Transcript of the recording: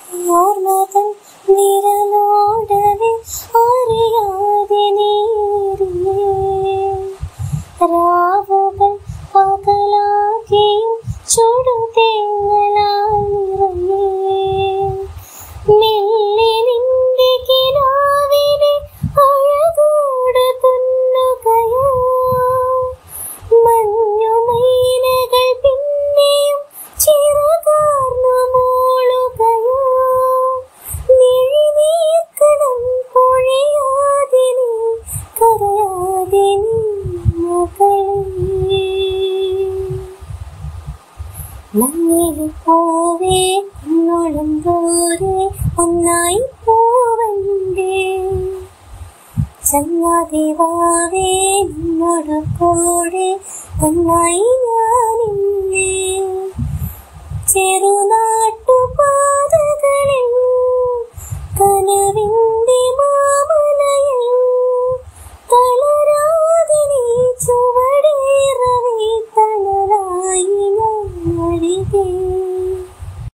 ഓർമ്മതൻ നിഴലോടവേ അറിയാതെ നേരിയേ രാവുകൾ പകലാകിയും ചുടുതേങ്ങലായി മെല്ലെ നിന്റെ കിനാവിനെ അഴകോട് തുന്നുകയോ മഞ്ഞുമൈനകൾ പിന്നെയും ചിറകാർന്നു മൂളുകയോ മിഴിനീർക്കണം പൊഴിയാതെ നീ കരയാതെ നീ മകളേ മഞ്ഞിൽ പോവേ കുന്നോളം ദൂരെ ഒന്നായി പോവണ്ടേ ചങ്ങാതി വാവേ നിന്നോട് കൂടെ ഒന്നായി ഞാനിന്നേ ചെറുനാ